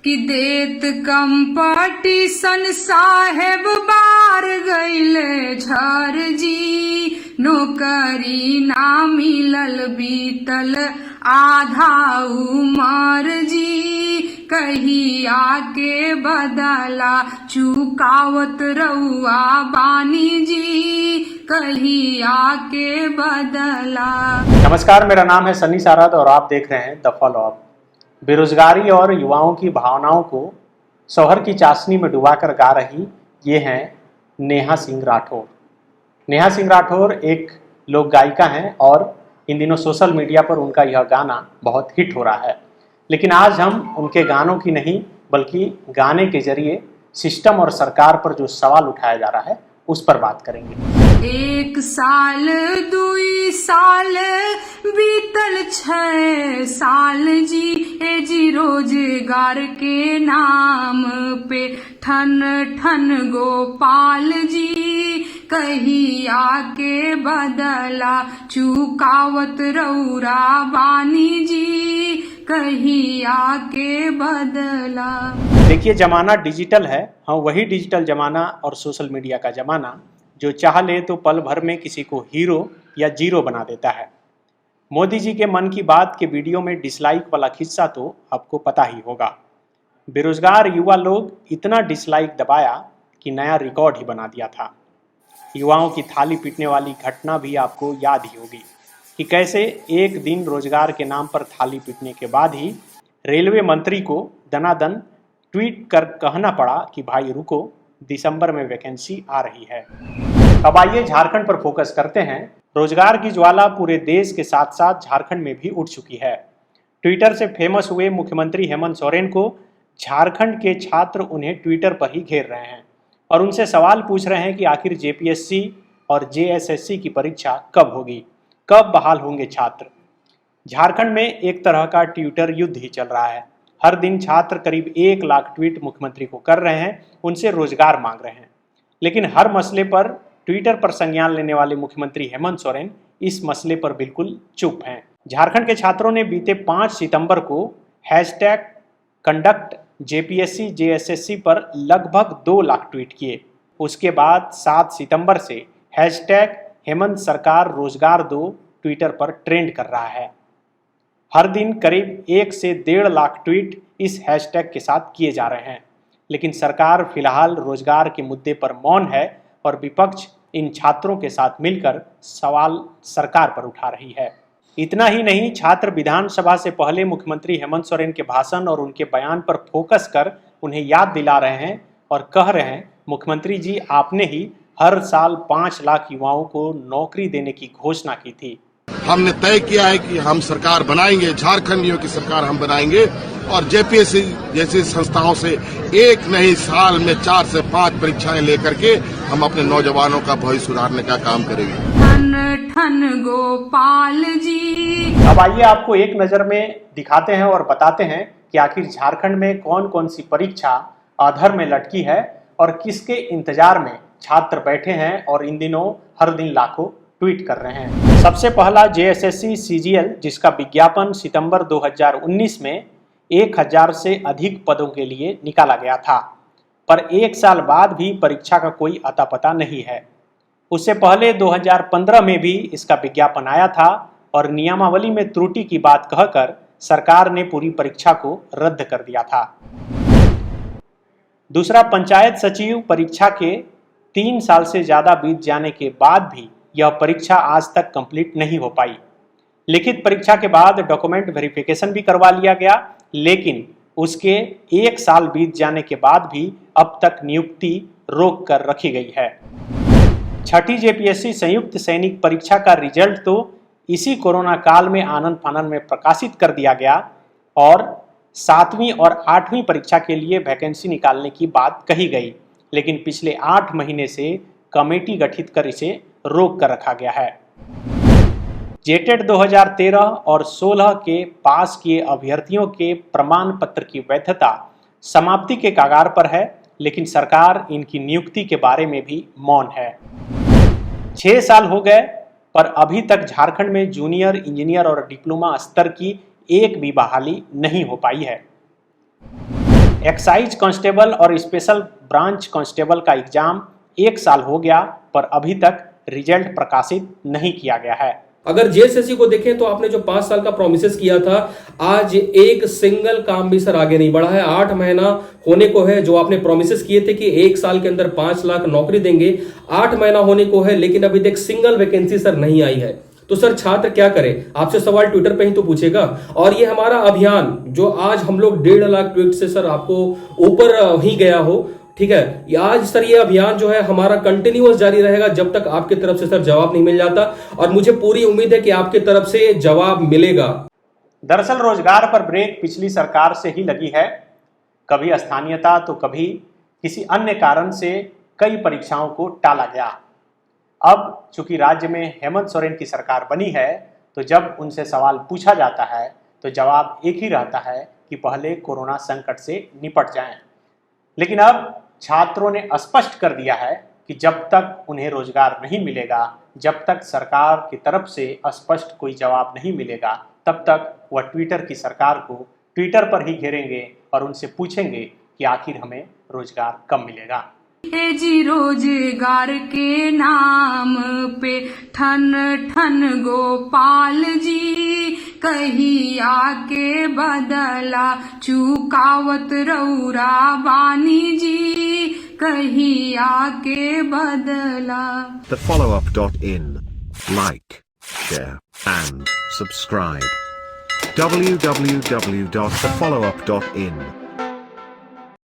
कि देत कंपटीशन साहेब बार गईले झर जी, नौकरी ना मिलल बीतल आधा उमर जी, कहिया के बदला चुकावत रउआ बानी जी, कहिया के बदला। नमस्कार, मेरा नाम है सनी सारद और आप देख रहे हैं द फॉलो अप। बेरोजगारी और युवाओं की भावनाओं को शौहर की चाशनी में डुबाकर गा रही ये हैं नेहा सिंह राठौर। नेहा सिंह राठौर एक लोक गायिका हैं और इन दिनों सोशल मीडिया पर उनका यह गाना बहुत हिट हो रहा है। लेकिन आज हम उनके गानों की नहीं बल्कि गाने के जरिए सिस्टम और सरकार पर जो सवाल उठाया जा रहा है उस पर बात करेंगे। 1 साल 2 साल बीतल 6 साल जी, ए जी रोजगार के नाम पे ठन ठन गोपाल जी, कहिया के बदला चुकावत रउरा बानी जी, कहिया के बदला। देखिए, जमाना डिजिटल है। हाँ, वही डिजिटल जमाना और सोशल मीडिया का जमाना जो चाह ले तो पल भर में किसी को हीरो या जीरो बना देता है। मोदी जी के मन की बात के वीडियो में डिसलाइक वाला किस्सा तो आपको पता ही होगा। बेरोजगार युवा लोग इतना डिसलाइक दबाया कि नया रिकॉर्ड ही बना दिया था। युवाओं की थाली पीटने वाली घटना भी आपको याद ही होगी कि कैसे एक दिन रोजगार के नाम पर थाली पीटने के बाद ही रेलवे मंत्री को दनादन ट्वीट कर कहना पड़ा कि भाई रुको, दिसंबर में वैकेंसी आ रही है। अब आइए झारखंड पर फोकस करते हैं। रोजगार की ज्वाला पूरे देश के साथ साथ झारखंड में भी उठ चुकी है। ट्विटर से फेमस हुए मुख्यमंत्री हेमंत सोरेन को झारखंड के छात्र उन्हें ट्विटर पर ही घेर रहे हैं और उनसे सवाल पूछ रहे हैं कि आखिर जेपीएससी और जेएसएससी की परीक्षा कब होगी, कब बहाल होंगे छात्र। झारखंड में एक तरह का ट्विटर युद्ध ही चल रहा है। हर दिन छात्र करीब 1 लाख ट्वीट मुख्यमंत्री को कर रहे हैं, उनसे रोजगार मांग रहे हैं। लेकिन हर मसले पर ट्विटर पर संज्ञान लेने वाले मुख्यमंत्री हेमंत सोरेन इस मसले पर बिल्कुल चुप हैं। झारखंड के छात्रों ने बीते 5 सितंबर को #कंडक्ट जेपीएससी जेएसएससी पर लगभग 2 लाख ट्वीट किए। उसके बाद 7 सितंबर से #हेमंत सरकार रोजगार दो ट्विटर पर ट्रेंड कर रहा है। हर दिन करीब 1 से 1.5 लाख ट्वीट इस हैशटैग के साथ किए जा रहे हैं। लेकिन सरकार फिलहाल रोजगार के मुद्दे पर मौन है और विपक्ष इन छात्रों के साथ मिलकर सवाल सरकार पर उठा रही है। इतना ही नहीं, छात्र विधानसभा से पहले मुख्यमंत्री हेमंत सोरेन के भाषण और उनके बयान पर फोकस कर उन्हें याद दिला रहे हैं और कह रहे हैं, मुख्यमंत्री जी आपने ही हर साल 5 लाख युवाओं को नौकरी देने की घोषणा की थी। हमने तय किया है कि हम सरकार बनाएंगे, झारखंडियों की सरकार हम बनाएंगे और जेपीएससी जैसी संस्थाओं से एक नहीं साल में 4 से 5 परीक्षाएं लेकर के हम अपने नौजवानों का भविष्य सुधारने का काम करेंगे। ठन ठन गोपाल जी। अब आइए आपको एक नजर में दिखाते हैं और बताते हैं कि आखिर झारखंड में कौन कौन सी परीक्षा अधर में लटकी है और किसके इंतजार में छात्र बैठे हैं और इन दिनों हर दिन लाखों ट्वीट कर रहे हैं। सबसे पहला जेएसएससी सीजीएल, जिसका विज्ञापन सितंबर 2019 में 1000 से अधिक पदों के लिए निकाला गया था, पर 1 साल बाद भी परीक्षा का कोई अता पता नहीं है। उससे पहले 2015 में भी इसका विज्ञापन आया था और नियमावली में त्रुटि की बात कहकर सरकार ने पूरी परीक्षा को रद्द कर दिया था। दूसरा, पंचायत सचिव परीक्षा के 3 साल से ज्यादा बीत जाने के बाद भी यह परीक्षा आज तक कंप्लीट नहीं हो पाई। लिखित परीक्षा के बाद डॉक्यूमेंट वेरिफिकेशन भी करवा लिया गया, लेकिन उसके 1 साल बीत जाने के बाद भी अब तक नियुक्ति रोक कर रखी गई है। छठी जेपीएससी संयुक्त सैनिक परीक्षा का रिजल्ट तो इसी कोरोना काल में आनन फानन में प्रकाशित कर दिया गया और 7वीं और 8वीं परीक्षा के लिए वैकेंसी निकालने की बात कही गई, लेकिन पिछले 8 महीने से कमेटी गठित कर इसे रोक कर रखा गया है। जेटेट 2013 और 16 के पास किए अभ्यर्थियों के प्रमाण पत्र की वैधता समाप्ति के कगार पर है, लेकिन सरकार इनकी नियुक्ति के बारे में भी मौन है। 6 साल हो गए पर अभी तक झारखंड में जूनियर इंजीनियर और डिप्लोमा स्तर की एक भी बहाली नहीं हो पाई है। एक्साइज कांस्टेबल और स्पेशल ब्रांच कांस्टेबल का एग्जाम 1 साल हो गया पर अभी तक रिजल्ट प्रकाशित नहीं किया गया है। अगर जेएसएससी को देखें तो आपने जो 5 साल का प्रोमिस किया था, आज एक सिंगल काम भी सर आगे नहीं बढ़ा है। 8 महीना होने को है जो आपने प्रोमिस किए थे कि 1 साल के अंदर 5 लाख नौकरी देंगे, 8 महीना होने को है लेकिन अभी तक सिंगल वैकेंसी सर नहीं आई है। तो सर छात्र क्या करे? आपसे सवाल ट्विटर पे ही तो पूछेगा। और ये हमारा अभियान जो आज हम लोग 1.5 लाख ट्वीट से सर आपको ऊपर ही गया हो, ठीक है, आज सर ये अभियान जो है हमारा कंटिन्यूअस जारी रहेगा जब तक आपकी तरफ से सर जवाब नहीं मिल जाता, और मुझे पूरी उम्मीद है कि आपकी तरफ से जवाब मिलेगा। दरअसल रोजगार पर ब्रेक पिछली सरकार से ही लगी है। कभी स्थानीयता तो कभी किसी अन्य कारण से कई परीक्षाओं को टाला गया। अब चूंकि राज्य में हेमंत सोरेन की सरकार बनी है तो जब उनसे सवाल पूछा जाता है तो जवाब एक ही रहता है कि पहले कोरोना संकट से निपट जाएं। लेकिन अब छात्रों ने स्पष्ट कर दिया है कि जब तक उन्हें रोजगार नहीं मिलेगा, जब तक सरकार की तरफ से स्पष्ट कोई जवाब नहीं मिलेगा, तब तक वह ट्विटर की सरकार को ट्विटर पर ही घेरेंगे और उनसे पूछेंगे कि आखिर हमें रोजगार कब मिलेगा। ए जी रोजगार के नाम पे ठन ठन गोपाल जी, कहीं आके बदला चुकावत रौरा बानी जी, कहीं आके बदला। thefollowup.in. Like, share, and subscribe. www.thefollowup.in